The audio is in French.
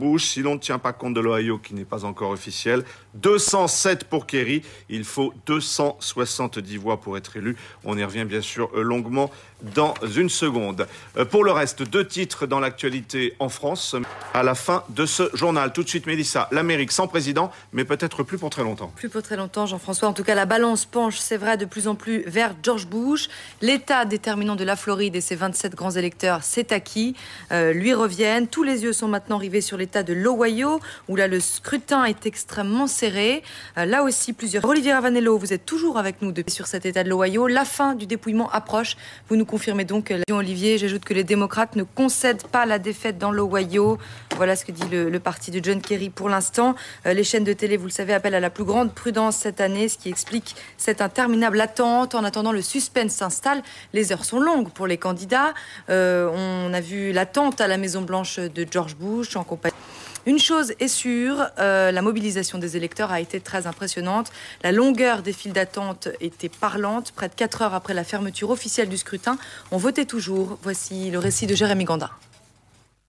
Bush, si l'on ne tient pas compte de l'Ohio qui n'est pas encore officiel, 207 pour Kerry, il faut 270 voix pour être élu. On y revient bien sûr longuement dans une seconde. Pour le reste, 2 titres dans l'actualité en France à la fin de ce journal. Tout de suite, Mélissa, l'Amérique sans président, mais peut-être plus pour très longtemps. Plus pour très longtemps, Jean-François. En tout cas, la balance penche, c'est vrai, de plus en plus vers George Bush. L'État déterminant de la Floride et ses 27 grands électeurs, c'est acquis. Lui reviennent. Tous les yeux sont maintenant rivés sur l'État de l'Ohio, où là, le scrutin est extrêmement serré. Là aussi, plusieurs... Olivier Ravanello, vous êtes toujours avec nous sur cet État de l'Ohio. La fin du dépouillement approche. Vous nous confirmez donc, Olivier, j'ajoute que les démocrates ne concèdent pas la défaite dans l'Ohio. Voilà ce que dit le parti de John Kerry pour l'instant. Les chaînes de télé, vous le savez, appellent à la plus grande prudence cette année, ce qui explique cette interminable attente. En attendant, le suspense s'installe. Les heures sont longues pour les candidats. On a vu l'attente à la Maison-Blanche de George Bush en compagnie. Une chose est sûre, la mobilisation des électeurs a été très impressionnante. La longueur des files d'attente était parlante. Près de 4 heures après la fermeture officielle du scrutin, on votait toujours. Voici le récit de Jérémy Gandin.